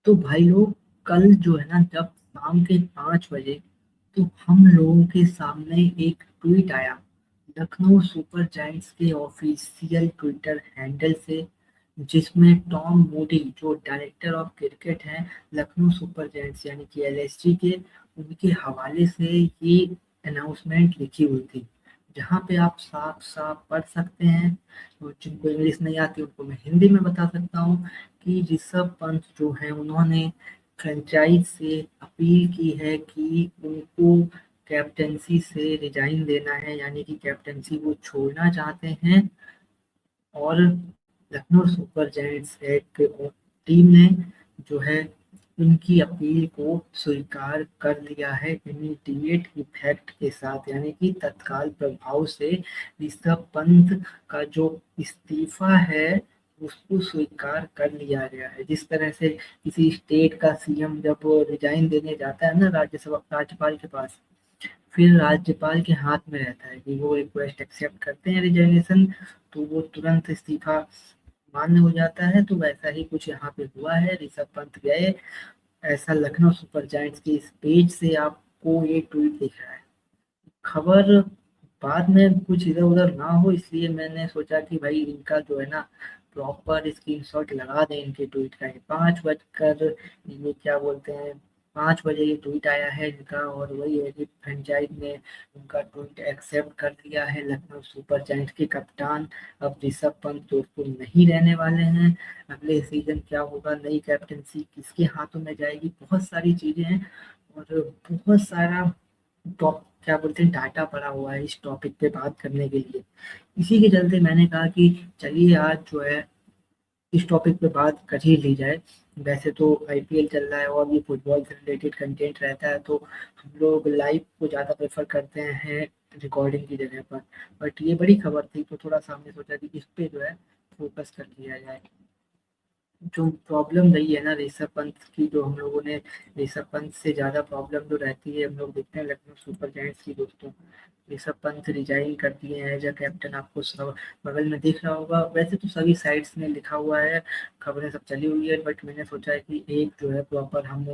तो भाई लोग, कल जो है ना, जब शाम के 5 बजे, तो हम लोगों के सामने एक ट्वीट आया लखनऊ सुपर जायंट्स के ऑफिशियल ट्विटर हैंडल से, जिसमें टॉम मूडी, जो डायरेक्टर ऑफ क्रिकेट हैं लखनऊ सुपर जायंट्स यानी कि एलएसजी के, उनके हवाले से ये अनाउंसमेंट लिखी हुई थी, जहाँ पे आप साफ साफ पढ़ सकते हैं। तो जिनको इंग्लिश नहीं आती उनको मैं हिंदी में बता सकता हूँ कि ऋषभ पंत जो है, उन्होंने फ्रेंचाइज से अपील की है कि उनको कैप्टेंसी से रिजाइन देना है, यानी कि कैप्टेंसी वो छोड़ना चाहते हैं। और लखनऊ सुपर जायंट्स एक टीम ने जो है उनकी अपील को स्वीकार कर लिया है इमीडिएट इफेक्ट के साथ, यानी कि तत्काल प्रभाव से ऋषभ पंत का जो इस्तीफा है उसको स्वीकार कर लिया गया है। जिस तरह से किसी स्टेट का सीएम जब वो रिजाइन देने जाता है ना राज्यसभा राज्यपाल के पास, फिर राज्यपाल के हाथ में रहता है कि वो रिक्वेस्ट एक्सेप्ट करते हैं रिजाइनेशन, तो वो तुरंत इस्तीफा मान्य हो जाता है। तो वैसा ही कुछ यहाँ पे हुआ है, ऋषभ पंत गए। ऐसा लखनऊ सुपर जायंट्स के इस पेज से आपको ये ट्वीट दिख रहा है। खबर बाद में कुछ इधर उधर ना हो, इसलिए मैंने सोचा कि भाई इनका जो है ना प्रॉपर स्क्रीनशॉट लगा दें इनके ट्वीट का। 5 बजकर, ये क्या बोलते हैं, 5 बजे ये ट्वीट आया है इनका, और वही है कि फ्रेंचाइज ने उनका ट्वीट एक्सेप्ट कर लिया है। लखनऊ सुपर जायंट्स के कप्तान अब ऋषभ पंत जोधपुर नहीं रहने वाले हैं। अगले सीजन क्या होगा, नई कैप्टनसी किसके हाथों में जाएगी, बहुत सारी चीजें हैं और बहुत सारा टॉप क्या बोलते हैं डाटा पड़ा हुआ है इस टॉपिक पे बात करने के लिए। इसी के चलते मैंने कहा कि चलिए आज जो है इस टॉपिक पे बात कर ही ली जाए। वैसे तो आईपीएल चल रहा है और भी फुटबॉल से रिलेटेड कंटेंट रहता है, तो हम लोग लाइव को ज़्यादा प्रेफर करते हैं रिकॉर्डिंग की जगह पर। बट ये बड़ी खबर थी तो थोड़ा सा हमने सोचा कि इस पे जो है फोकस कर लिया जाए। जो प्रॉब्लम रही है ना ऋषभ पंत की, जो हम लोगों ने ऋषभ पंत से ज्यादा प्रॉब्लम जो रहती है हम लोग देखते हैं लखनऊ सुपर जायंट्स की दोस्तों, ऋषभ पंत रिजाइन कर दिए हैं एज अ कैप्टन। आपको सब बगल में दिख रहा होगा, वैसे तो सभी साइट्स में लिखा हुआ है, खबरें सब चली हुई है, बट मैंने सोचा है कि एक जो है प्रॉपर हम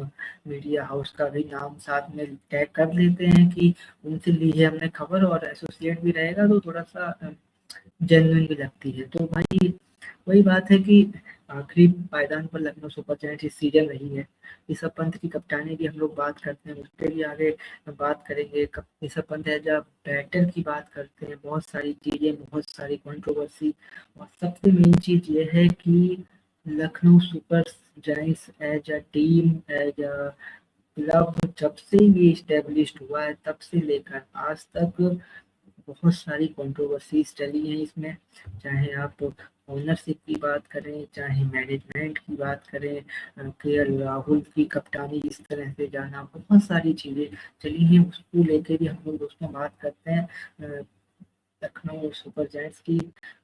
मीडिया हाउस का भी नाम साथ में टैग कर लेते हैं कि उनसे ली है हमने खबर, और एसोसिएट भी रहेगा तो थोड़ा सा जेन्युइन भी लगती है। तो भाई वही बात है कि आखिरी पायदान पर लखनऊ सुपर जायंट्स इस सीजन रही है। ऋषभ पंत की कप्तानी की हम लोग बात करते हैं, उस पर भी आगे बात करेंगे। ऋषभ पंत है जब बैटर की बात करते हैं, बहुत सारी चीजें, बहुत सारी कंट्रोवर्सी, और सबसे मेन चीज ये है कि Lucknow super giants as a team, as a club, जब से ये स्टेब्लिश हुआ है तब से लेकर आज तक बहुत सारी कंट्रोवर्सीज चली हैं इसमें। चाहे आप ओनरशिप की बात करें, चाहे मैनेजमेंट की बात करें, केएल राहुल की कप्तानी जिस तरह से जाना, बहुत सारी चीज़ें चली हैं, उसको लेके भी हम लोग दोस्तों बात करते हैं लखनऊ सुपर जायंट्स की।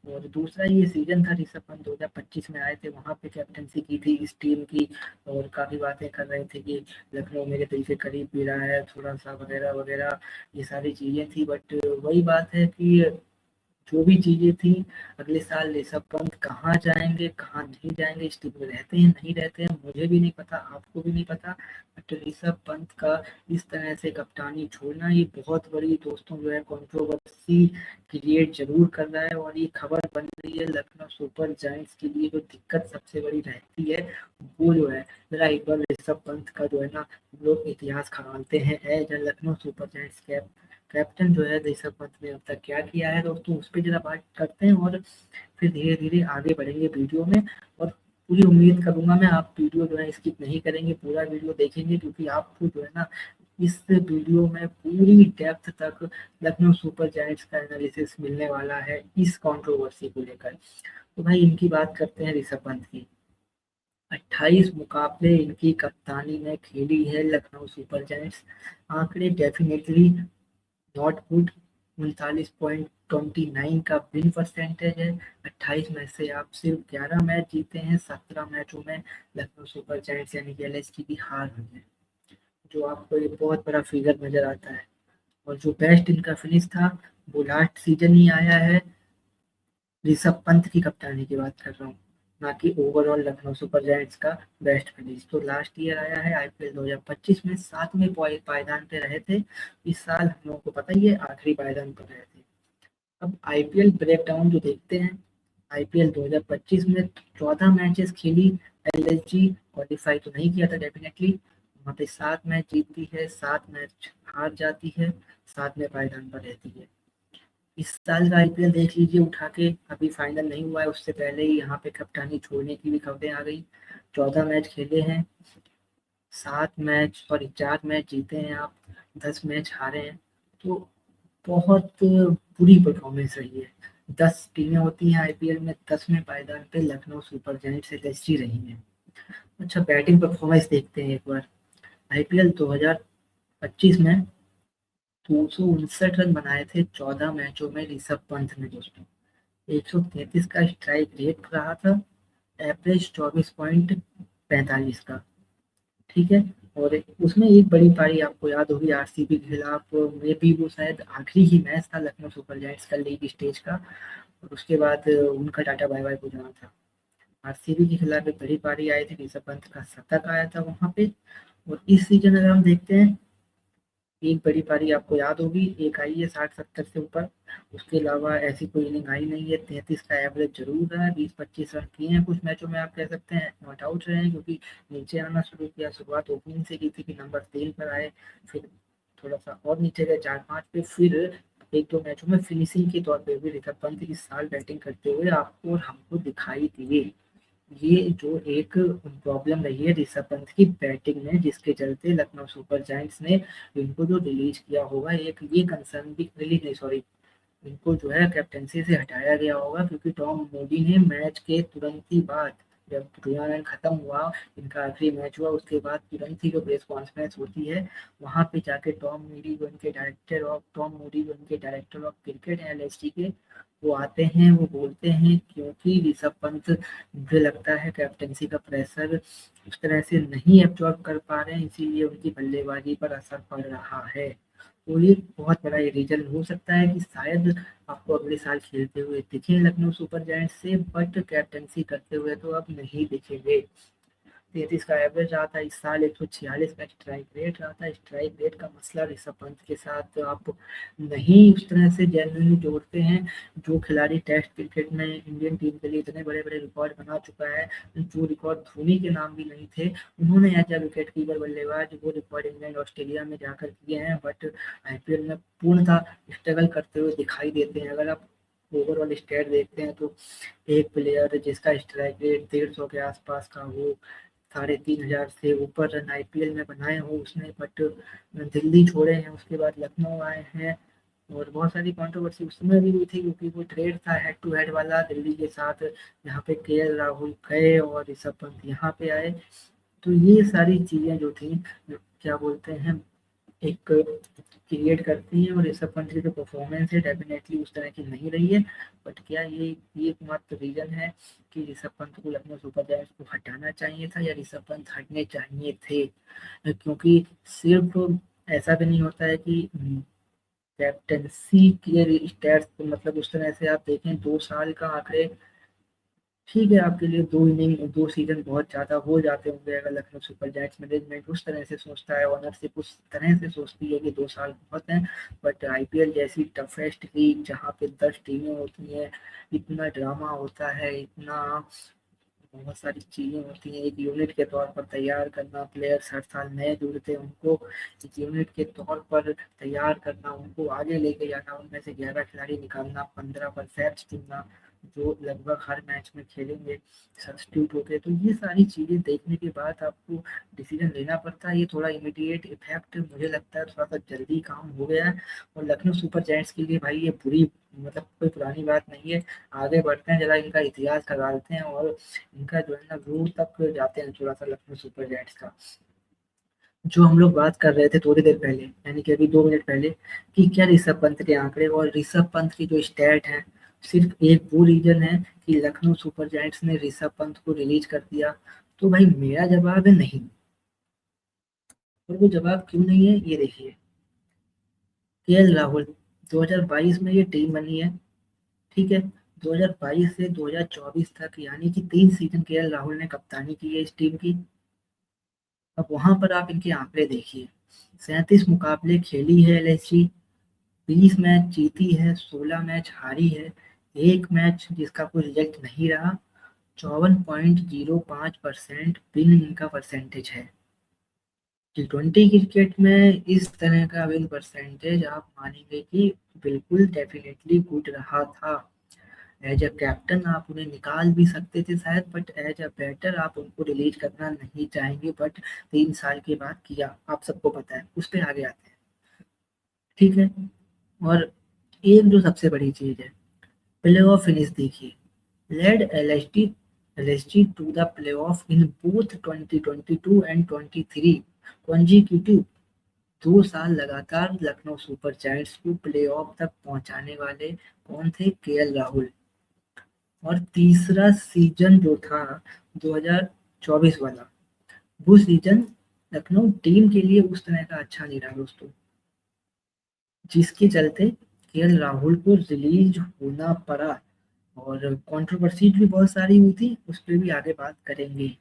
और दूसरा ये सीजन था ऋषभ पंत 2025 में आए थे, वहां पे कैप्टनसी की थी इस टीम की, और काफी बातें कर रहे थे कि लखनऊ मेरे दिल के करीब भी रहा है थोड़ा सा, वगैरह वगैरह, ये सारी चीजें थी। बट वही बात है कि जो भी चीजें थी, अगले साल ऋषभ पंत कहाँ जाएंगे कहाँ नहीं जाएंगे, इस टीम में रहते हैं नहीं रहते हैं मुझे भी नहीं पता, आपको भी नहीं पता। बट ऋषभ पंत का इस तरह से कप्तानी छोड़ना ये बहुत बड़ी दोस्तों जो है कंट्रोवर्सी क्रिएट जरूर कर रहा है, और ये खबर बन रही है लखनऊ सुपर जायंट्स के लिए। जो दिक्कत सबसे बड़ी रहती है वो जो है, जरा एक बार ऋषभ पंत का जो है ना हम लोग इतिहास खंगालते हैं as Lucknow super giants captain जो है ऋषभ पंत ने अब तक क्या किया है दोस्तों, उस पर जरा बात करते हैं और फिर धीरे धीरे आगे बढ़ेंगे वीडियो में। और पूरी उम्मीद करूंगा मैं आप वीडियो जो है स्किप नहीं करेंगे, पूरा वीडियो देखेंगे, क्योंकि आपको जो है ना इस वीडियो में पूरी डेप्थ तक लखनऊ सुपर जायंट्स का एनालिसिस मिलने वाला है इस कंट्रोवर्सी को लेकर। तो भाई इनकी बात करते हैं ऋषभ पंत की। 28 मुकाबले इनकी कप्तानी में खेली है लखनऊ सुपर जायंट्स, आंकड़े डेफिनेटली नॉट गुड। 39.29 का विन परसेंटेज है। 28 मैच से आप सिर्फ 11 मैच जीते हैं, 17 मैचों में लखनऊ सुपर जायंट्स यानी कि एलएसजी की हार हुई है, जो आपको ये बहुत बड़ा फिगर नजर आता है। और जो बेस्ट इनका फिनिश था वो लास्ट सीजन ही आया है, ऋषभ पंत की कप्तानी की बात कर रहा हूँ। ना कि ओवरऑल लखनऊ सुपर जायंट्स का बेस्ट फिनिश। तो लास्ट ईयर आया है आईपीएल 2025 में 7वें पायदान पे रहे थे। इस साल हम लोगों को पता ही है आखिरी पायदान पर रहे थे। अब आईपीएल ब्रेकडाउन जो देखते हैं, आईपीएल 2025 में 14 मैचेस खेली एलएसजी, क्वालिफाई तो नहीं किया था डेफिनेटली। वहाँ पे 7 मैच जीतती है, 7 मैच हार जाती है, 7वें पायदान पर रहती है। इस साल का आईपीएल देख लीजिए उठा के, अभी फाइनल नहीं हुआ है, उससे पहले ही यहाँ पे कप्तानी छोड़ने की भी खबरें आ गई। 14 मैच खेले हैं, 4 मैच जीते हैं आप, 10 मैच हारे हैं। तो बहुत बुरी परफॉर्मेंस रही है। 10 टीमें होती हैं आईपीएल में, 10वें पायदान पे लखनऊ सुपर जायंट्स एलएसजी रही है। अच्छा, बैटिंग परफॉर्मेंस देखते हैं एक बार। आईपीएल 2025 में 259 रन बनाए थे 14 मैचों में ऋषभ पंत ने दोस्तों। 133 का स्ट्राइक रेट रहा था, एवरेज 24.45 का। ठीक है। और उसमें एक बड़ी पारी आपको याद होगी आरसीबी के खिलाफ में भी, वो शायद आखिरी ही मैच था लखनऊ सुपर जायंट्स का लीग स्टेज का, और उसके बाद उनका टाटा बाय बाय हो जाना था। आरसीबी के खिलाफ एक बड़ी पारी आई थी, ऋषभ पंत का शतक आया था वहां पे। और इस सीजन अगर हम देखते हैं, एक बड़ी पारी आपको याद होगी, एक आई है 60-70 से ऊपर। उसके अलावा ऐसी कोई इनिंग आई नहीं है। 33 का एवरेज जरूर रहा है, 20-25 रन किए हैं कुछ मैचों में, आप कह सकते हैं नॉट आउट रहे हैं, क्योंकि नीचे आना शुरू किया। शुरुआत ओपनिंग से की थी कि नंबर 3 पर आए, फिर थोड़ा सा और नीचे गए 4-5 पे, फिर एक दो मैचों में फिनिशिंग के तौर पे भी ऋषभ पंत इस साल बैटिंग करते हुए आपको और हमको दिखाई दिए। ये जो एक प्रॉब्लम रही है ऋषभ पंत की बैटिंग में, जिसके चलते लखनऊ सुपर जायंट्स ने इनको जो रिलीज किया होगा, एक ये कंसर्न भी, रिलीज नहीं सॉरी, इनको जो है कैप्टनसी से हटाया गया होगा, क्योंकि टॉम मूडी ने मैच के तुरंत ही बाद, जब टूर्नामेंट खत्म हुआ, इनका आखिरी मैच हुआ, उसके बाद तुरंत ही जो प्रेस कॉन्फ्रेंस होती है, वहां पे जाके टॉम मूडी जो इनके डायरेक्टर ऑफ क्रिकेट है एलएसटी के, वो आते हैं, वो बोलते हैं क्योंकि ऋषभ पंत, मुझे लगता है कैप्टनसी का प्रेशर उस तरह से नहीं एब्जॉर्ब कर पा रहे हैं, इसीलिए उनकी बल्लेबाजी पर असर पड़ रहा है। तो ये बहुत बड़ा ये रीजन हो सकता है कि शायद आपको अगले साल खेलते हुए दिखे लखनऊ सुपर जायंट्स से, बट कैप्टनसी करते हुए तो अब नहीं दिखेंगे। 33 का एवरेज रहा था इस साल, 146 का स्ट्राइक रेट रहा था। स्ट्राइक रेट का मसला ऋषभ पंत के साथ आप नहीं उस तरह से जेन्युइनली जोड़ते हैं। जो खिलाड़ी टेस्ट क्रिकेट में इंडियन टीम के लिए इतने बड़े बड़े रिकॉर्ड बना चुका है, जो रिकॉर्ड धोनी के नाम भी नहीं थे, उन्होंने एज ए विकेट कीपर बल्लेबाज वो रिकॉर्ड इंग्लैंड ऑस्ट्रेलिया में जाकर किए हैं, बट आईपीएल में पूर्णतः स्ट्रगल करते हुए दिखाई देते हैं। अगर आप ओवरऑल स्टेट देखते हैं तो एक प्लेयर जिसका स्ट्राइक रेट 150 के आसपास का हो, 3,500 से ऊपर रन आईपीएल में बनाए हो उसने, बट दिल्ली छोड़े हैं, उसके बाद लखनऊ आए हैं। और बहुत सारी कंट्रोवर्सी उस समय भी हुई थी, क्योंकि वो ट्रेड था हेड टू हेड वाला दिल्ली के साथ, यहाँ पे केएल राहुल गए और ऋषभ पंत यहाँ पे आए। तो ये सारी चीजें जो थी, क्या बोलते हैं, एक क्रिएट करती हैं, और ऋषभ पंत की जो परफॉर्मेंस है डेफिनेटली उस तरह की नहीं रही है। बट क्या ये एकमात्र रीजन है कि ऋषभ पंत को लखनऊ सुपर जायंट्स को हटाना चाहिए था, या ऋषभ पंत हटने चाहिए थे? क्योंकि सिर्फ ऐसा भी नहीं होता है कि कैप्टनसी के स्टैट्स, मतलब उस तरह से आप देखें 2 साल का आंकड़े, ठीक है, आपके लिए 2 इनिंग 2 सीजन बहुत ज्यादा हो जाते होंगे। अगर लखनऊ सुपर जायंट्स मैनेजमेंट उस तरह से सोचता है, ओनरशिप उस तरह से सोचती है कि 2 साल बहुत हैं, बट आईपीएल जैसी टफेस्ट लीग जहाँ पे 10 टीमें होती हैं, इतना ड्रामा होता है, इतना बहुत सारी चीजें होती हैं, एक यूनिट के तौर पर तैयार करना, प्लेयर्स हर साल नए जुड़ते हैं, उनको एक यूनिट के तौर पर तैयार करना, उनको आगे लेके जाना, उनमें से 11 खिलाड़ी निकालना, 15 परफेक्ट चुनना, जो लगभग हर मैच में खेलेंगे सब्स्टिट्यूट होके। तो ये सारी चीजें देखने के बाद आपको डिसीजन लेना पड़ता है। ये थोड़ा इमीडिएट इफेक्ट मुझे लगता है थोड़ा सा जल्दी काम हो गया है, और लखनऊ सुपर जायंट्स के लिए भाई ये बुरी, मतलब कोई पुरानी बात नहीं है। आगे बढ़ते हैं, जरा इनका इतिहास खंगालते हैं, और इनका जो है ना रूट तक जाते हैं थोड़ा सा लखनऊ सुपर जायंट्स का। जो हम लोग बात कर रहे थे थोड़ी देर पहले, यानी कि अभी 2 मिनट पहले, कि क्या ऋषभ पंत के आंकड़े और ऋषभ पंत की जो स्टैट है, सिर्फ एक वो रीजन है कि लखनऊ सुपर जायंट्स ने ऋषभ पंत को रिलीज कर दिया? तो भाई मेरा जवाब है नहीं। और वो जवाब क्यों नहीं है ये देखिए। केएल राहुल 2022 में ये टीम बनी है, ठीक है, 2022 से 2024 तक यानी कि 3 सीजन केएल राहुल ने कप्तानी की है इस टीम की। अब वहां पर आप इनके आंकड़े देखिए। 37 मुकाबले खेली है एलएसजी, 20 मैच जीती है, 16 मैच हारी है, एक मैच जिसका कोई रिजल्ट नहीं रहा। 54.05% विन इनका परसेंटेज है। टी20 क्रिकेट में इस तरह का विन परसेंटेज आप मानेंगे कि बिल्कुल डेफिनेटली गुड रहा था। एज अ कैप्टन आप उन्हें निकाल भी सकते थे शायद, बट एज अ बैटर आप उनको रिलीज करना नहीं चाहेंगे, बट 3 साल के बाद किया, आप सबको पता है। उस पर आगे आते हैं, ठीक है। और एक जो सबसे बड़ी चीज है, प्ले ऑफ फिनिश देखिए। Led LSG to the play off in both 2022 and 23 consecutive. 2 साल लगातार लखनऊ सुपर जायंट्स को प्ले ऑफ तक पहुंचाने वाले कौन थे? केएल राहुल। और तीसरा सीजन जो था 2024 वाला, वो सीजन लखनऊ टीम के लिए उस तरह का अच्छा नहीं रहा दोस्तों, जिसके चलते केएल राहुल को रिलीज होना पड़ा। और कंट्रोवर्सीज भी बहुत सारी हुई थी, उस पर भी आगे बात करेंगे।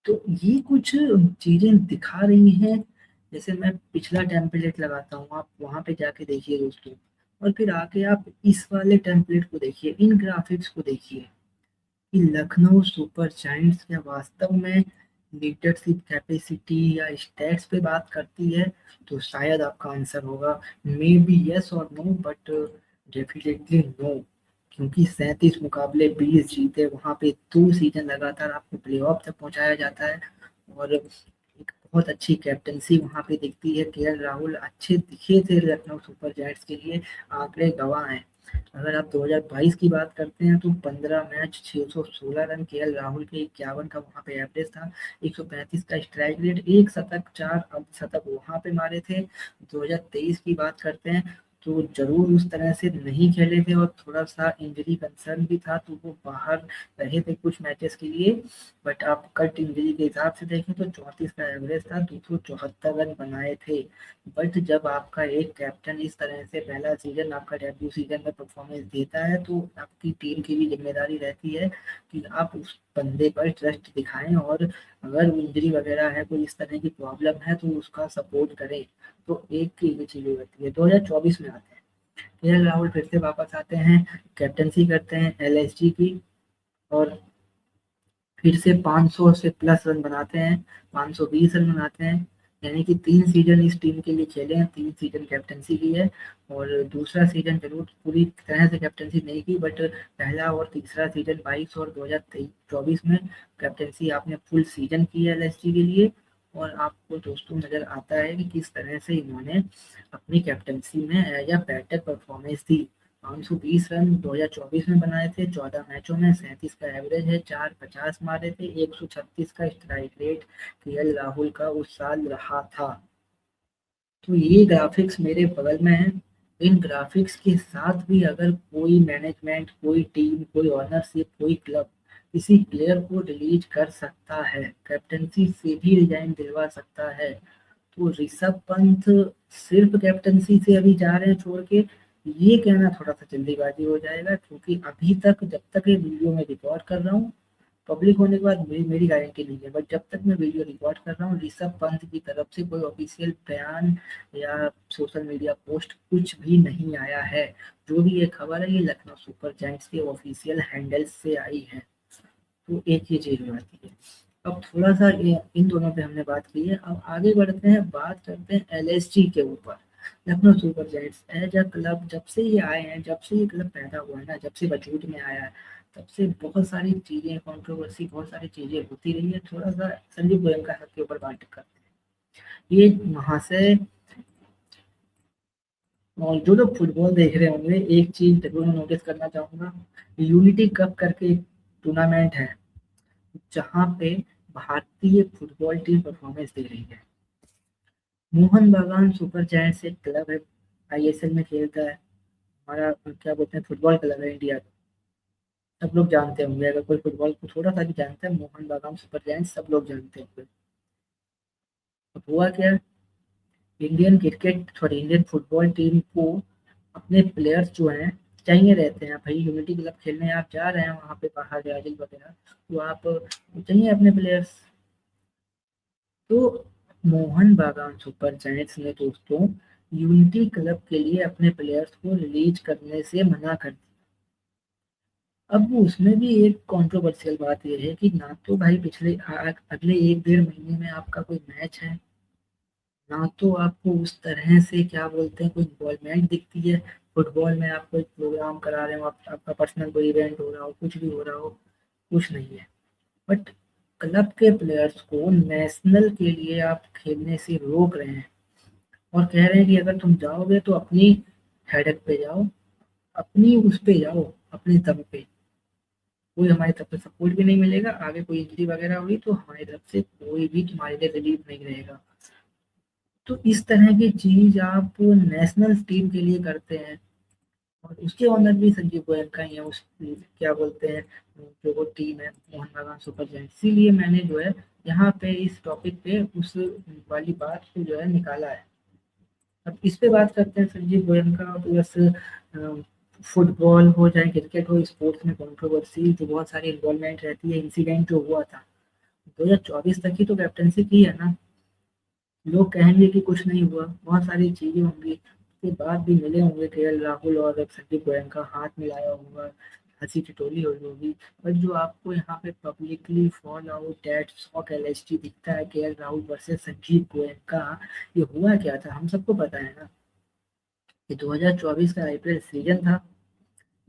तो ये कुछ चीजें दिखा रही हैं। जैसे मैं पिछला टेम्पलेट लगाता हूँ, आप वहां पे जाके देखिए दोस्तों, और फिर आके आप इस वाले टेम्पलेट को देखिए, इन ग्राफिक्स को देखिए कि लखनऊ सुपर जायंट्स क्या वास्तव में लीडरशिप कैपेसिटी या स्टैट्स पे बात करती है? तो शायद आपका आंसर होगा मे बी यस और नो, बट डेफिनेटली नो। क्योंकि 37 मुकाबले 20 जीते, वहां पे 2 सीजन लगातार आपको प्ले ऑफ तक पहुंचाया जाता है। और एक बहुत अच्छी कैप्टनसी वहां पे दिखती है। केएल राहुल अच्छे दिखे थे लखनऊ सुपर जायंट्स के लिए, आंकड़े गवाह हैं। अगर आप 2022 की बात करते हैं तो 15 मैच 616 रन केएल राहुल के, 51 का वहां पे एवरेज था, 135 का स्ट्राइक रेट, एक शतक, 4 शतक वहां पे मारे थे। 2023 की बात करते हैं तो जरूर उस तरह से नहीं खेले थे और थोड़ा सा इंजरी कंसर्न भी था, तो वो बाहर रहे थे कुछ मैचेस के लिए। बट आप कट इंजरी के हिसाब से देखें तो 34 का एवरेज था, 274 रन बनाए थे। बट जब आपका एक कैप्टन इस तरह से पहला सीजन, आपका डेब्यू सीजन में परफॉर्मेंस देता है, तो आपकी टीम की भी जिम्मेदारी रहती है कि आप उस बंदे पर ट्रस्ट दिखाएं, और अगर इंजरी वगैरह है, कोई इस तरह की प्रॉब्लम है, तो उसका सपोर्ट करें। तो एक की ये चीज होती है। 2024 में आते हैं, केएल राहुल फिर से वापस आते हैं, कैप्टनसी करते हैं एलएसजी की, और फिर से 500 से प्लस रन बनाते हैं, 520 रन बनाते हैं। यानी कि 3 सीजन इस टीम के लिए खेले हैं, 3 सीजन कैप्टनसी की है। और दूसरा सीजन जरूर पूरी तरह से कैप्टनसी नहीं की, बट पहला और तीसरा सीजन 22 और 2023-24 में कैप्टनसी आपने फुल सीजन की है एलएसजी के लिए। और आपको दोस्तों नजर आता है कि किस तरह से इन्होंने अपनी कैप्टनसी में एज अ बैटर परफॉर्मेंस दी। 520 रन 2024 में बनाए थे, 14 मैचों में, 37 का एवरेज है, 450 मारे थे, 136 का स्ट्राइक रेट केएल राहुल का उस साल रहा था। तो ये ग्राफिक्स मेरे बगल में है। इन ग्राफिक्स के साथ भी अगर कोई मैनेजमेंट, कोई टीम, कोई ऑनरशिप, कोई क्लब किसी प्लेयर को रिलीज कर सकता है, कैप्टनसी से भी रिजाइन दिलवा सकता है, तो ऋषभ पंत सिर्फ कैप्टनसी से अभी जा रहे हैं छोड़ के, ये कहना थोड़ा सा जल्दीबाजी हो जाएगा। क्योंकि अभी तक, जब तक ये वीडियो में रिकॉर्ड कर रहा हूँ, पब्लिक होने के बाद मेरी गारंटी नहीं है, बट जब तक मैं वीडियो रिकॉर्ड कर रहा हूँ, ऋषभ पंत की तरफ से कोई ऑफिशियल बयान या सोशल मीडिया पोस्ट कुछ भी नहीं आया है। जो भी ये खबर है, ये लखनऊ सुपर जायंट्स के ऑफिशियल हैंडल्स से आई है। तो एक ये चीज हो जाती है। अब थोड़ा सा इन दोनों पे हमने बात की है, अब आगे बढ़ते हैं, बात करते हैं एलएसजी के ऊपर। Lucknow super giants as a club, जब से ये आए हैं, जब से ये क्लब पैदा हुआ है ना, जब से वजूद में आया है, तब से बहुत सारी चीजें, कंट्रोवर्सी, बहुत सारी चीजें होती रही है। थोड़ा सा संदीप गोयनका सर के ऊपर बात करते हैं। ये महाशय, और जो लोग फुटबॉल देख रहे होंगे, एक चीज जरूर मैं नोटिस करना चाहूंगा, यूनिटी कप करके एक टूर्नामेंट है, जहाँ पे भारतीय फुटबॉल टीम परफॉर्मेंस दे रही है। मोहन बागान सुपर जायंट्स एक क्लब है, आईएसएल में खेलता है, हमारा क्या बोलते हैं, फुटबॉल क्लब है इंडिया का। सब लोग जानते होंगे, अगर कोई फुटबॉल को थोड़ा सा भी जानता है, मोहन बागान सुपर जायंट्स सब लोग जानते होंगे। अब हुआ क्या, Indian cricket, sorry, Indian football team को अपने प्लेयर्स जो हैं चाहिए रहते हैं भाई। यूनिटी क्लब खेलने आप जा रहे हैं वहाँ पे बाहर ब्राजील वगैरह, तो आप चाहिए अपने प्लेयर्स। तो मोहन बागान सुपर जायंट्स ने दोस्तों यूनिटी क्लब के लिए अपने प्लेयर्स को रिलीज करने से मना कर दिया। अब उसमें भी एक कंट्रोवर्शियल बात यह है कि ना तो भाई अगले 1 डेढ़ महीने में आपका कोई मैच है, ना तो आपको उस तरह से क्या बोलते हैं कोई इन्वॉल्वमेंट दिखती है फुटबॉल में। आप कोई प्रोग्राम करा रहे हो, आपका पर्सनल कोई इवेंट हो रहा हो, कुछ भी हो रहा हो, कुछ नहीं है। बट क्लब के प्लेयर्स को नेशनल के लिए आप खेलने से रोक रहे हैं और कह रहे हैं कि अगर तुम जाओगे तो अपनी हेडेक पे जाओ, अपनी उस पे जाओ, अपनी दम पे। कोई हमारी तरफ से सपोर्ट भी नहीं मिलेगा, आगे कोई इंजरी वगैरह हुई तो हमारी तरफ से कोई भी तुम्हारे लिए रिलीफ नहीं रहेगा। तो इस तरह की चीज आप नेशनल टीम के लिए करते हैं। और उसके ओनर भी संजीव गोयल का ही है, उस क्या बोलते हैं जो वो टीम है मोहन बागान सुपर जायंट। इसीलिए मैंने जो है यहाँ पे इस टॉपिक पे उस वाली बात को जो है निकाला है। अब इस पे बात करते हैं संजीव गोयल का। प्लस फुटबॉल हो चाहे क्रिकेट हो, स्पोर्ट्स में कंट्रोवर्सी जो बहुत सारी इन्वॉल्वमेंट रहती है, इंसिडेंट जो हुआ था 2024 तक ही तो कैप्टनसी की है ना। लोग कहेंगे कि कुछ नहीं हुआ, बहुत सारी चीजें होंगी, उसके बाद भी मिले होंगे केएल राहुल और संदीप गोयनका, हाथ मिलाया होगा, हंसी टिटोली हुई होगी। बट जो आपको यहाँ पे publicly fall out that shock एलएचटी दिखता है केएल राहुल वर्सेस संजीव गोयनका, ये हुआ क्या था हम सबको पता है ना। ये 2024 का आईपीएल सीजन था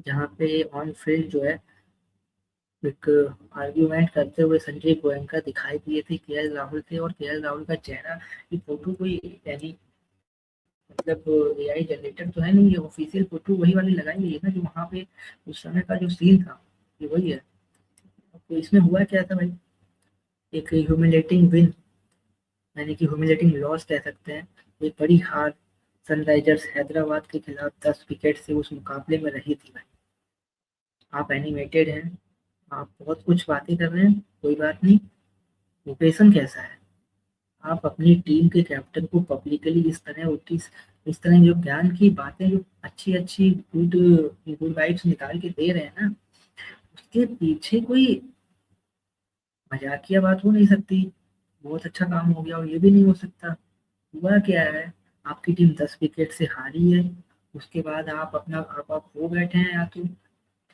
जहाँ पे ऑन फील्ड जो है एक आर्ग्यूमेंट करते हुए संजय गोयनका दिखाई दिए थे केएल राहुल थे। और केएल राहुल का चेहरा, ये फोटो कोई यानी मतलब एआई जनरेटर तो है नहीं, ये ऑफिशियल फोटो वही वाली लगाई हुई है ना जो वहाँ पे उस समय का जो सीन था, ये वही है। तो इसमें हुआ क्या था भाई, एक ह्यूमिलेटिंग विन, यानी कि ह्यूमिलेटिंग लॉस कह सकते हैं, एक बड़ी हार सनराइजर्स हैदराबाद के खिलाफ 10 विकेट से उस मुकाबले में रही थी भाई। आप एनिमेटेड हैं, आप बहुत कुछ बातें कर रहे हैं, कोई बात नहीं। लोकेशन कैसा है, आप अपनी टीम के कैप्टन को पब्लिकली इस तरह जो ज्ञान की बातें, जो अच्छी अच्छी गुड गुड वाइब्स निकाल के दे रहे हैं ना, उसके पीछे कोई मजाकिया बात हो नहीं सकती। बहुत अच्छा काम हो गया और ये भी नहीं हो सकता। हुआ क्या है, आपकी टीम 10 विकेट से हारी है, उसके बाद आप हो बैठे हैं या तो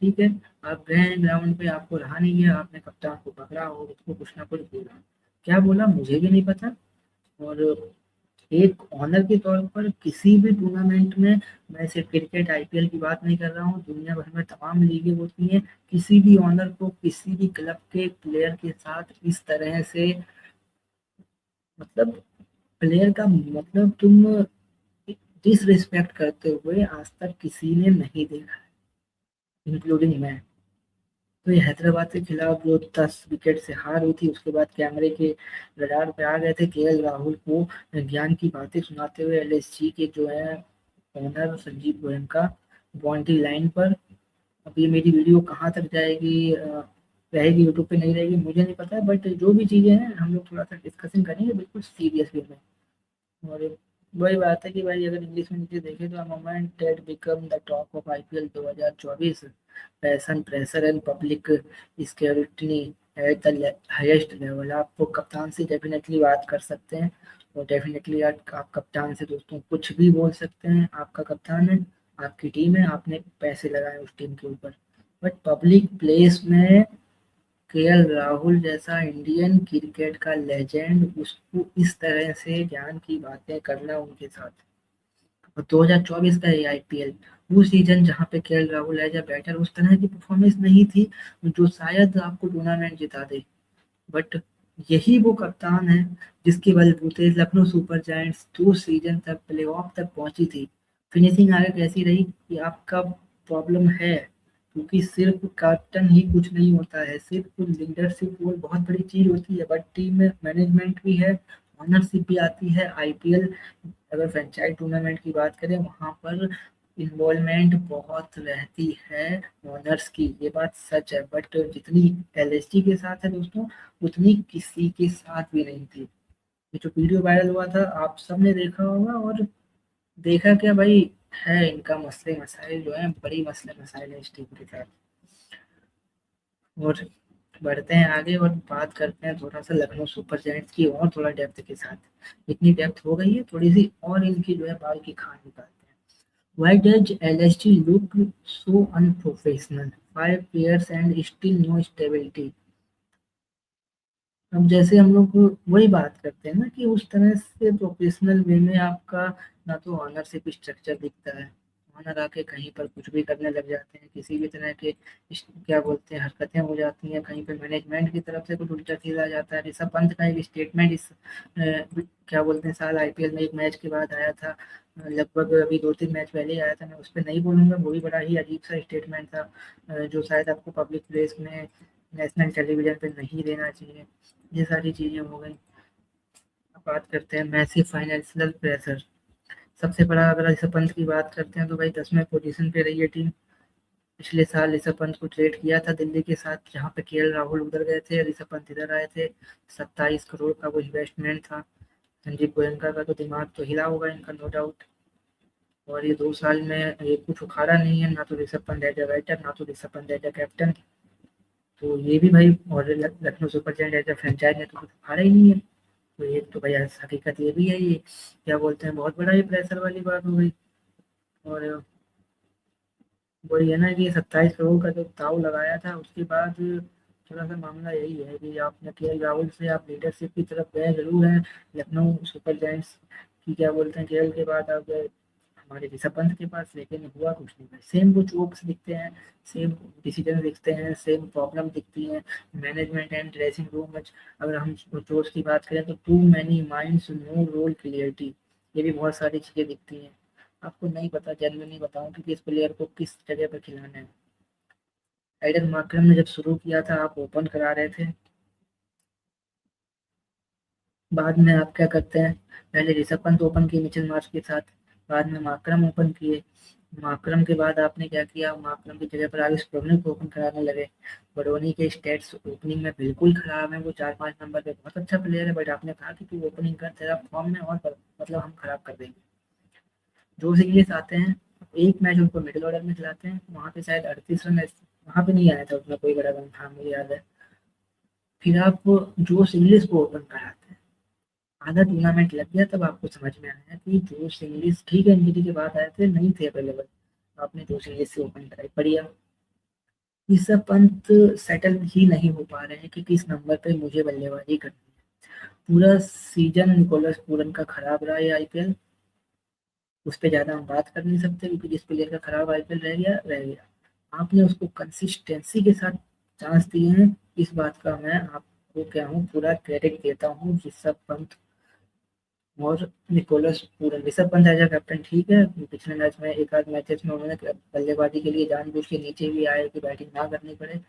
ठीक है, आप गए हैं ग्राउंड पे, आपको रहा नहीं है, आपने कप्तान को पकड़ा हो, उसको कुछ ना कुछ बोला, क्या बोला मुझे भी नहीं पता। और एक ऑनर के तौर पर किसी भी टूर्नामेंट में, मैं सिर्फ क्रिकेट आईपीएल की बात नहीं कर रहा हूँ, दुनिया भर में तमाम लीगें होती हैं, किसी भी ऑनर को किसी भी क्लब के प्लेयर के साथ इस तरह से मतलब प्लेयर का मतलब तुम डिसरिस्पेक्ट करते हुए आज तक किसी ने नहीं देखा, इंक्लूडिंग मैं। तो ये हैदराबाद के खिलाफ जो 10 विकेट से हार हुई थी, उसके बाद कैमरे के रडार पे आ गए थे केएल राहुल को ज्ञान की बातें सुनाते हुए एलएसजी के जो है owner Sanjeev Goenka boundary line पर। अब ये मेरी वीडियो कहाँ तक जाएगी, रहेगी यूट्यूब पे नहीं रहेगी मुझे नहीं पता, बट जो भी चीज़ें हैं हम लोग थोड़ा सा डिस्कशन करेंगे बिल्कुल सीरियस वे में। और वही बात है कि भाई अगर इंग्लिश में नीचे देखें तो moment that become the talk of IPL 2024, passion pressure and public scrutiny at the highest level. आप कप्तान से डेफिनेटली बात कर सकते हैं, और डेफिनेटली आप कप्तान से दोस्तों कुछ भी बोल सकते हैं, आपका कप्तान है, आपकी टीम है, आपने पैसे लगाए उस टीम के ऊपर। बट पब्लिक प्लेस में केएल राहुल जैसा इंडियन क्रिकेट का लेजेंड, उसको इस तरह से ज्ञान की बातें करना उनके साथ। और 2024 का ये आईपीएल वो सीजन जहाँ पे KL Rahul as a batter उस तरह की परफॉर्मेंस नहीं थी जो शायद आपको टूर्नामेंट जिता दे। बट यही वो कप्तान है जिसके बलबूते लखनऊ सुपर जायंट्स 2 सीजन तक प्लेऑफ तक पहुंची थी। फिनिशिंग आगे कैसी रही कि आपका प्रॉब्लम है, क्योंकि सिर्फ कैप्टन ही कुछ नहीं होता है, सिर्फ लीडरशिप वो बहुत बड़ी चीज होती है, बट टीम में मैनेजमेंट भी है, ओनरशिप भी आती है। आईपीएल अगर फ्रेंचाइज टूर्नामेंट की बात करें वहां पर इन्वॉल्वमेंट बहुत रहती है ओनर्स की, ये बात सच है। बट जितनी एलएसजी के साथ है दोस्तों, उतनी किसी के साथ भी नहीं थी। ये जो वीडियो वायरल हुआ था आप सबने देखा होगा, और देखा क्या भाई, है इनका मसले मसाइल जो है, बड़ी मसले मसाइल है इस टीम के साथ। और बढ़ते हैं आगे और बात करते हैं थोड़ा सा लखनऊ सुपर जायंट्स की, और थोड़ा डेप्थ के साथ। इतनी डेप्थ हो गई है, थोड़ी सी और इनकी जो है बाल की खाल निकालते हैं। Why does LSG look so unprofessional? 5 years and still no stability. अब जैसे हम लोग वही बात करते हैं ना कि उस तरह से प्रोफेशनल वे में आपका ना तो ऑनरशिप स्ट्रक्चर दिखता है। ऑनर आके कहीं पर कुछ भी करने लग जाते हैं, किसी भी तरह के क्या बोलते हैं हरकतें हो जाती हैं, कहीं पे मैनेजमेंट की तरफ से कुछ उल्टा सीधा आ जाता है। ऋषभ पंत का एक स्टेटमेंट इस क्या बोलते हैं साल आईपीएल में एक मैच के बाद आया था, लगभग अभी 2-3 मैच पहले ही आया था, मैं उस पर नहीं बोलूंगा, वो भी बड़ा ही अजीब सा स्टेटमेंट था, जो शायद आपको पब्लिक प्लेस में नेशनल टेलीविजन पे नहीं देना चाहिए। ये सारी चीजें हो गई। अब बात करते हैं मैसिव फाइनेंशियल प्रेशर। सबसे बड़ा अगर ऋषभ पंत की बात करते हैं तो भाई 10वें पोजीशन पे रही है टीम। पिछले साल ऋषभ पंत को ट्रेड किया था दिल्ली के साथ, जहाँ पे केएल राहुल उधर गए थे, ऋषभ पंत इधर आए थे। 27 करोड़ का वो इन्वेस्टमेंट था। संजीव गोयनका का तो दिमाग तो हिला होगा इनका, नो डाउट। और ये 2 साल में ये कुछ उखाड़ा नहीं है, ना तो Rishabh Pant as a batter, ना तो Rishabh Pant as a captain. तो ये भी भाई, और Lucknow super giant as a franchise में तो कुछ उखाड़ा ही नहीं है। तो ये तो भैया हकीकत ये भी है, ये क्या बोलते हैं बहुत बड़ा ये प्रेशर वाली बात हो गई। और वही है ना कि 27 करोड़ का जो दाव लगाया था, उसके बाद थोड़ा सा मामला यही है कि आपने केएल राहुल से आप लीडरशिप की तरफ गए जरूर हैं लखनऊ सुपर जायंट्स की, क्या बोलते हैं केएल के बाद आप गए हमारे ऋषभ पंत के पास, लेकिन हुआ कुछ नहीं भाई। सेम कुछ ओप्स दिखते हैं, सेम डिसीजन दिखते हैं, सेम प्रॉब्लम दिखती है मैनेजमेंट एंड ड्रेसिंग रूम में। अगर हम कोच की बात करें तो too many minds no role clarity, ये भी बहुत सारी चीजें दिखती हैं। आपको नहीं पता, जनरली बताऊं कि किस प्लेयर को किस जगह पर खिलाना है। एडन मार्करम ने जब शुरू किया था आप ओपन करा रहे थे, बाद में आप क्या करते हैं, पहले ऋषभ पंत ओपन किए मिचेल मार्श के साथ, बाद में मार्करम ओपन किए। मार्करम के बाद आपने क्या किया, मार्करम की जगह पर आगे स्टोनिक को ओपन कराने लगे। बडोनी के स्टेट्स ओपनिंग में बिल्कुल खराब है, वो 4-5 नंबर पे बहुत अच्छा प्लेयर है, बट आपने कहा कि तू ओपनिंग कर, तेरा फॉर्म में और मतलब हम खराब कर देंगे। जोश इंग्लिश आते हैं, एक मैच उनको मिडिल ऑर्डर में खिलाते हैं, वहां पे शायद 38 रन, वहां पे नहीं आया था उतना कोई बड़ा रन, हाँ मुझे याद है। फिर आप जोश इंग्लिश को ओपन कराते हैं, आधा टूर्नामेंट लग गया, तब आपको समझ में आया कि जोश इंग्लिश ठीक है, इंजरी के बाद आए थे, नहीं थे अवेलेबल, आपने जोश इंग्लिश से ओपन कराई, बढ़िया। ऋषभ पंत सेटल ही नहीं हो पा रहे हैं कि किस नंबर पे मुझे बल्लेबाजी करनी है। पूरा सीजन निकोलस पूरन का खराब रहा है आईपीएल, उस पर ज्यादा हम बात कर नहीं सकते क्योंकि जिस प्लेयर का खराब आईपीएल रह गया रह गया। आपने उसको कंसिस्टेंसी के साथ चांस दिए हैं, इस बात का मैं आपको क्या हूँ पूरा क्रेडिट देता हूँ ऋषभ पंत और Nicholas Pooran. Rishabh Pant as captain ठीक है, पिछले मैच में एक आध मैचेस में उन्होंने बल्लेबाजी के लिए जानबूझ के नीचे भी आए कि बैटिंग ना करनी पड़े,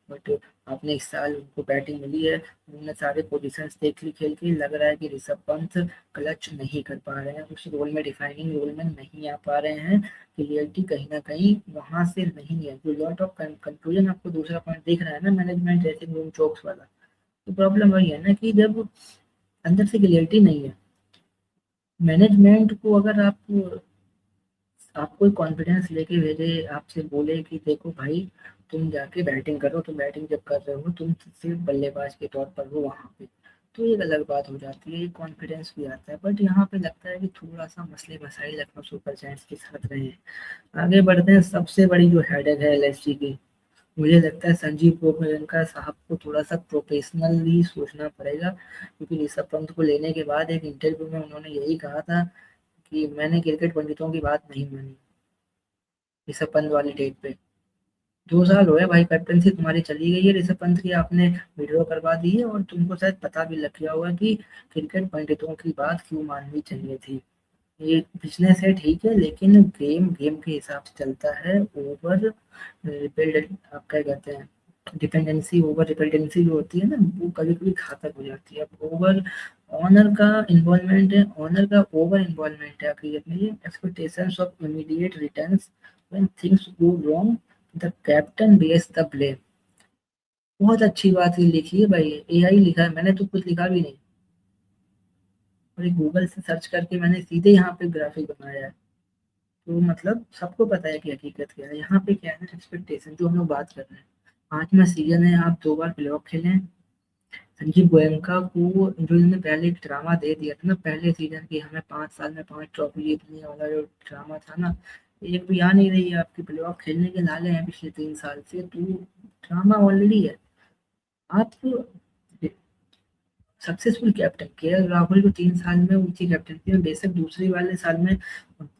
बट आपने इस साल उनको बैटिंग मिली है, उन्होंने सारे पोजीशंस देख ली खेल के, लग रहा है कि ऋषभ पंत क्लच नहीं कर पा रहे हैं, उस रोल में डिफाइनिंग रोल में नहीं आ पा रहे हैं। क्लियरिटी कहीं ना कहीं वहां से नहीं है, जो लॉट ऑफ कंफ्यूजन आपको दूसरा पॉइंट दिख रहा है ना मैनेजमेंट ड्रेसिंग रूम चोक्स वाला, तो प्रॉब्लम वही है ना कि जब अंदर से क्लियरिटी नहीं है मैनेजमेंट को, अगर आप कोई कॉन्फिडेंस लेके भेजे, आपसे बोले कि देखो भाई तुम जाके बैटिंग करो, तुम बैटिंग जब कर रहे हो तुम सिर्फ बल्लेबाज के तौर पर हो वहां पे, तो एक अलग बात हो जाती है, कॉन्फिडेंस भी आता है। बट यहाँ पे लगता है कि थोड़ा सा मसले मसाइल लखनऊ सुपर जायंट्स के साथ रहे हैं। आगे बढ़ते हैं, सबसे बड़ी जो हेडेक है एलएसजी की, मुझे लगता है संजीव गोयनका साहब को थोड़ा सा प्रोफेशनली सोचना पड़ेगा, क्योंकि ऋषभ पंत को लेने के बाद एक इंटरव्यू में उन्होंने यही कहा था कि मैंने क्रिकेट पंडितों की बात नहीं मानी ऋषभ पंत वाली डेट पे। 2 साल हो गए भाई, कैप्टनसी तुम्हारी चली गई है ऋषभ पंत की, आपने विड्रॉ करवा दी है, और तुमको शायद पता भी लग गया होगा कि क्रिकेट पंडितों की बात क्यों माननी चाहिए थी। ये बिजनेस है ठीक है, लेकिन गेम गेम के हिसाब से चलता है। ओवर रिपेल्ड आप क्या कहते हैं, डिपेंडेंसी, ओवर डिपेंडेंसी जो होती है ना, वो कभी कभी घातक हो जाती है। अब ओवर ऑनर का इन्वॉल्वमेंट है, ऑनर का ओवर इन्वॉल्वमेंट है क्रिकेट में, expectations of immediate returns when things go wrong, the captain bears the blame. बहुत अच्छी बात ये लिखी है भाई, एआई लिखा है, मैंने तो कुछ लिखा भी नहीं, और गूगल से सर्च करके मैंने सीधे यहाँ पे ग्राफिक बनाया है। तो मतलब सबको पता है कि हकीकत क्या है। यहाँ पे क्या है ना, एक्सपेक्टेशन जो हम लोग बात कर रहे हैं, 5वां सीजन है, आप 2 बार प्लेऑफ खेले हैं। संजीव गोयनका को जो इन्होंने पहले एक ड्रामा दे दिया था ना पहले सीजन की, हमें 5 साल में 5 ट्रॉफी जीतने वाला जो ड्रामा था ना, एक भी आ नहीं रही है। आपकी प्लेऑफ खेलने के लाले हैं पिछले 3 साल से, तो ड्रामा ऑलरेडी है। आप सक्सेसफुल कैप्टन केएल राहुल को 3 साल में ऊंची कैप्टनसी में, बेशक दूसरी वाले साल में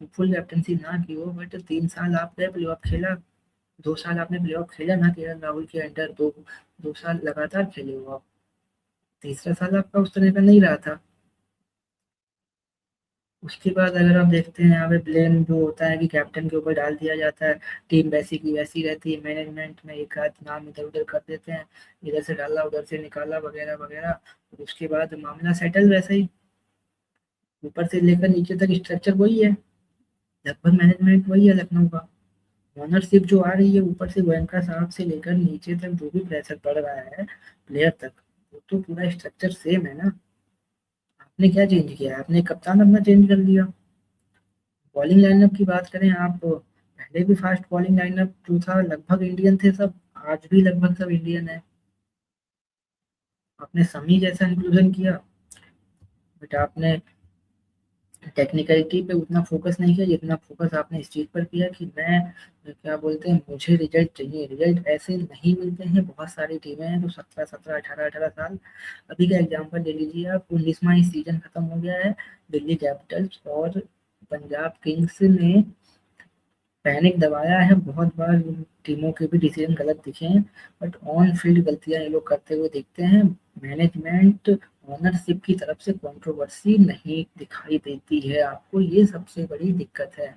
फुल कैप्टनसी ना की हो, बट 3 साल आप गए प्लेऑफ खेला। 2 साल आपने प्लेऑफ खेला ना केएल राहुल के अंडर, 2 साल लगातार खेले हो आप। तीसरा साल आपका उस तरह का नहीं रहा था। उसके बाद अगर आप देखते हैं यहाँ पे ब्लेम जो होता है कि कैप्टन के ऊपर डाल दिया जाता है, टीम वैसी की वैसी रहती है, मैनेजमेंट में एक आध नाम इधर उधर कर देते हैं, इधर से डाला उधर से निकाला वगैरह वगैरह, और उसके बाद मामला सेटल वैसे ही। ऊपर से लेकर नीचे तक स्ट्रक्चर वही है, लगभग मैनेजमेंट वही है लखनऊ का। ओनरशिप जो आ रही है ऊपर से गोयनका साहब से लेकर नीचे तक जो भी प्रेशर पड़ रहा है प्लेयर तक, वो तो पूरा स्ट्रक्चर सेम है ना। आपने क्या चेंज किया है? आपने कप्तान अपना चेंज कर लिया। बॉलिंग लाइनअप की बात करें आप, पहले भी फास्ट बॉलिंग लाइनअप जो था लगभग इंडियन थे सब, आज भी लगभग सब इंडियन है। आपने समी जैसा इंक्लूजन किया, बट आपने टेक्निकलिटी पे उतना फोकस नहीं किया जितना फोकस आपने इस चीज पर किया कि मैं क्या बोलते हैं, मुझे रिजल्ट चाहिए। रिजल्ट ऐसे नहीं मिलते हैं। बहुत सारी टीमें हैं जो 17 17 18 18 साल, अभी का एग्जांपल ले लीजिए आप, 19वां ही सीजन खत्म हो गया है, दिल्ली कैपिटल्स और पंजाब किंग्स ने पैनिक दबाया है बहुत बार। इन टीमों के भी डिसीजन गलत दिखे हैं, बट ऑन फील्ड गलतियां ये लोग करते हुए दिखते हैं। मैनेजमेंट ओनरशिप की तरफ से कंट्रोवर्सी नहीं दिखाई देती है आपको, ये सबसे बड़ी दिक्कत है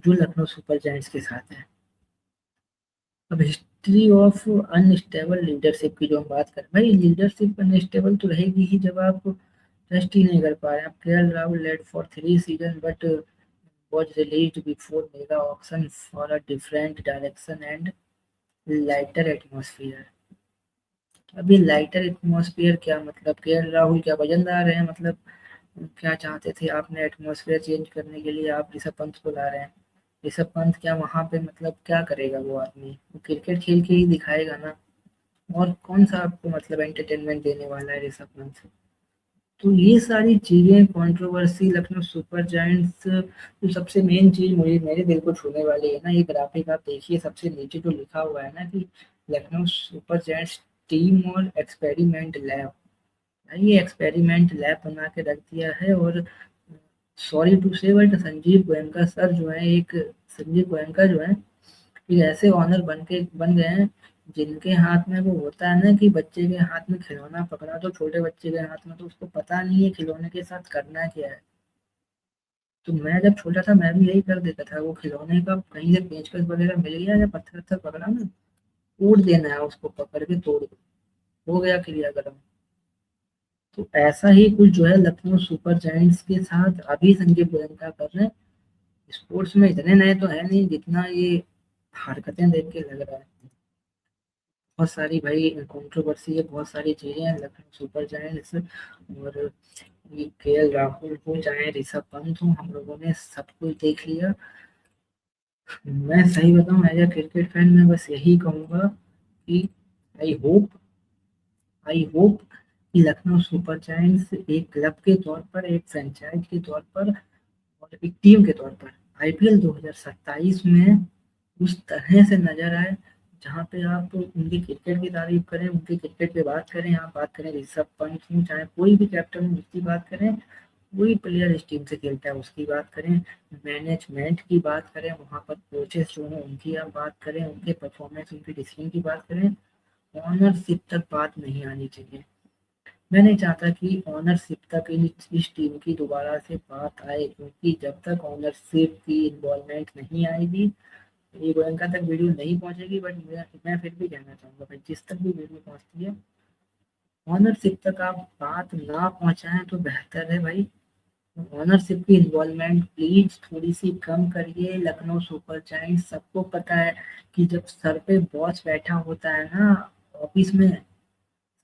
जो लखनऊ सुपर जायंट्स के साथ है। अब हिस्ट्री ऑफ अनस्टेबल लीडरशिप की जो हम बात करें, भाई लीडरशिप अनस्टेबल तो रहेगी ही जब आप ट्रस्ट ही नहीं कर पा रहे हैं। आप KL Rahul led for 3 season but was released before mega auction for a different direction and lighter atmosphere। अब ये लाइटर एटमॉस्फेयर क्या मतलब, केएल राहुल क्या वजनदार है मतलब, क्या चाहते थे आपने एटमॉस्फेयर चेंज करने के लिए आप ऋषभ पंत को ला रहे हैं। ऋषभ पंत क्या वहां पे मतलब क्या करेगा वो आदमी, वो क्रिकेट खेल के ही दिखाएगा ना, और कौन सा आपको मतलब एंटरटेनमेंट देने वाला है ऋषभ पंत। तो ये सारी चीजें कंट्रोवर्सी लखनऊ सुपर जायंट्स, जो सबसे मेन चीज मुझे मेरे दिल को छूने वाली है ना, ये ग्राफिक आप देखिए सबसे नीचे जो लिखा हुआ है ना कि लखनऊ सुपर जायंट्स टीम और एक्सपेरिमेंट लैब। ये एक्सपेरिमेंट लैब बना के रख दिया है। और सॉरी टू से बट संजीव गोयनका सर जो है, एक संजीव गोयनका जो है, एक ऐसे ऑनर बन गए हैं जिनके हाथ में वो होता है ना कि बच्चे के हाथ में खिलौना पकड़ा तो छोटे बच्चे के हाथ में तो उसको पता नहीं है खिलौने के साथ करना क्या है। तो मैं जब छोटा था मैं भी यही कर देता था, वो खिलौने का कहीं से पेचकस वगैरह मिल गया या पत्थर वत्थर पकड़ा ना, तोड़ देना है उसको, पकड़ के तोड़ दो, हो गया क्रियाक्रम। तो ऐसा ही कुछ जो है लखनऊ सुपर जायंट्स के साथ अभी संजय गोयनका कर रहे हैं। स्पोर्ट्स में इतने नए तो है नहीं जितना ये हरकतें देख के लग रहा है। बहुत सारी भाई कंट्रोवर्सी है, बहुत सारी चीजें हैं लखनऊ सुपर जायंट्स। और ये केएल राहुल हो चाहे ऋषभ पंत हो, हम लोगों ने सब कुछ देख लिया। मैं सही बताऊं एज ए क्रिकेट फैन मैं बस यही कहूंगा कि आई होप आई होप कि लखनऊ सुपर जायंट्स एक क्लब के तौर पर, एक फ्रेंचाइज के तौर पर और एक टीम के तौर पर आईपीएल 2027 में उस तरह से नजर आए जहाँ पे आप उनकी क्रिकेट की तारीफ करें, उनकी क्रिकेट पे बात करें, आप बात करें ऋषभ पंत हो चाहे कोई भी कैप्टन हो उसकी बात करें, कोई प्लेयर इस टीम से खेलता है उसकी बात करें, मैनेजमेंट की बात करें, वहाँ पर कोचेस जो हैं उनकी आप बात करें, उनके परफॉर्मेंस उनकी डिसीजन की बात करें, ऑनरशिप तक बात नहीं आनी चाहिए। मैं नहीं चाहता कि ऑनरशिप तक इस टीम की दोबारा से बात आए, क्योंकि जब तक ऑनरशिप की इन्वॉल्वमेंट नहीं आएगी ये गोयनका तक वीडियो नहीं पहुंचेगी। बट मैं फिर भी कहना चाहूंगा भाई जिस तक भी वीडियो पहुंचती है ऑनरशिप तक आप बात ना पहुंचाएं तो बेहतर है भाई। ओनरशिप की इन्वॉल्वमेंट प्लीज थोड़ी सी कम करिए। लखनऊ सुपर जायंट्स सबको पता है कि जब सर पे बॉस बैठा होता है ना ऑफिस में,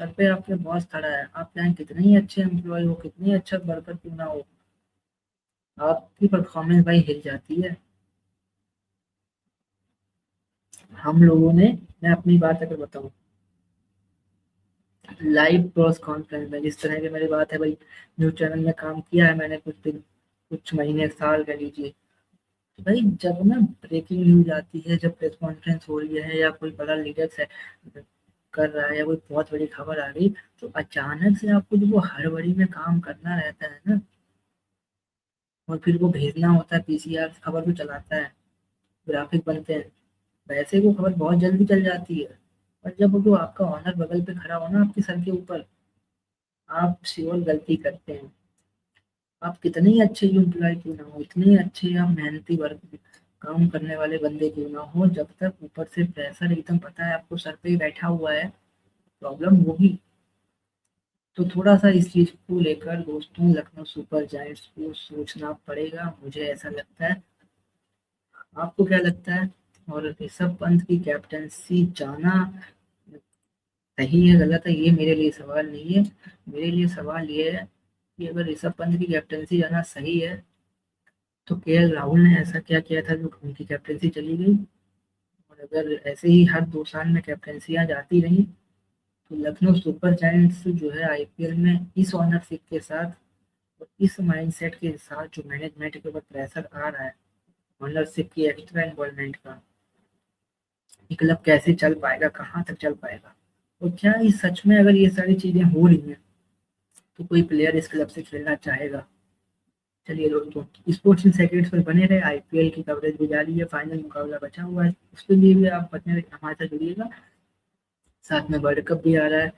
सर पे आपके बॉस खड़ा है, आप चाहे कितने ही अच्छे एम्प्लॉय हो, कितने अच्छा वर्कर क्यों ना हो, आपकी परफॉर्मेंस भाई हिल जाती है। हम लोगों ने, मैं अपनी बात अगर बताऊं, लाइव प्रेस कॉन्फ्रेंस में जिस तरह की मेरी बात है भाई, न्यूज चैनल में काम किया है मैंने कुछ दिन, कुछ महीने साल कह लीजिए। भाई जब ना ब्रेकिंग न्यूज आती है, जब प्रेस कॉन्फ्रेंस हो रही है या कोई बड़ा लीडर से कर रहा है या कोई बहुत बड़ी खबर आ गई, तो अचानक से आपको जो वो हड़बड़ी में काम करना रहता है ना, और फिर वो भेजना होता है पीसीआर, खबर को चलाता है, ग्राफिक बनते हैं, वैसे वो खबर बहुत जल्दी चल जाती है। और जब वो जो आपका ऑनर बगल पे खड़ा हो ना आपके सर के ऊपर, आप श्योर गलती करते हैं। आप कितने ही अच्छे एम्प्लॉय क्यों ना हो, इतने अच्छे आप मेहनती वर्क काम करने वाले बंदे क्यों ना हो, जब तक ऊपर से प्रेशर एकदम पता है आपको सर पे ही बैठा हुआ है, प्रॉब्लम होगी। तो थोड़ा सा इस चीज को लेकर दोस्तों लखनऊ सुपर जायंट्स को सोचना पड़ेगा, मुझे ऐसा लगता है। आपको क्या लगता है? और ऋषभ पंत की कैप्टनसी जाना सही है गलत है, ये मेरे लिए सवाल नहीं है। मेरे लिए सवाल ये है कि अगर ऋषभ पंत की कैप्टनसी जाना सही है, तो केएल राहुल ने ऐसा क्या किया था जो उनकी कैप्टनसी चली गई? और अगर ऐसे ही हर 2 साल में कैप्टनसियां जाती रही, तो लखनऊ सुपर जायंट्स जो है आईपीएल में इस ऑनरशिप के साथ और इस माइंडसेट के साथ जो मैनेजमेंट के ऊपर प्रेशर आ रहा है, ओनरशिप की एक्स्ट्रा इन्वॉल्वमेंट का, ये क्लब कैसे चल पाएगा, कहाँ तक चल पाएगा? और क्या ये सच में अगर ये सारी चीजें हो रही हैं, तो कोई प्लेयर इस क्लब से खेलना चाहेगा? चलिए दोस्तों, स्पोर्ट्स इन सेकंड्स पर बने रहे, आईपीएल की कवरेज भी जारी है, फाइनल मुकाबला बचा हुआ है, उसके लिए भी आप बने रहे, हमारे साथ जुड़िएगा। साथ में वर्ल्ड कप भी आ रहा है,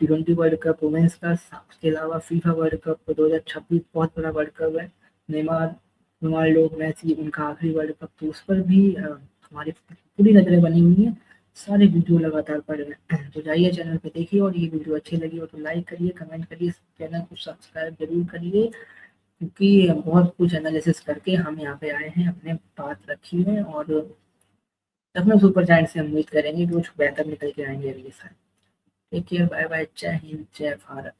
T20 वर्ल्ड कप वुमेन्स का, उसके अलावा फीफा वर्ल्ड कप 2026 बहुत बड़ा वर्ल्ड कप है। नेमार, रोनाल्डो, मैसी, उनका आखिरी वर्ल्ड कप, तो उस पर भी हमारी पूरी नजरें बनी हुई हैं, सारे वीडियो लगातार पड़ रहे हैं। तो जाइए चैनल पे देखिए, और ये वीडियो अच्छी लगी हो तो लाइक करिए, कमेंट करिए, चैनल को सब्सक्राइब जरूर करिए, क्योंकि बहुत कुछ एनालिसिस करके हम यहाँ पे आए हैं, अपने बात रखी है, और लखनऊ सुपर जायंट्स से उम्मीद करेंगे कि कुछ बेहतर निकल के आएंगे अगले साल। टेक केयर, बाय बाय, जय हिंद, जय भारत।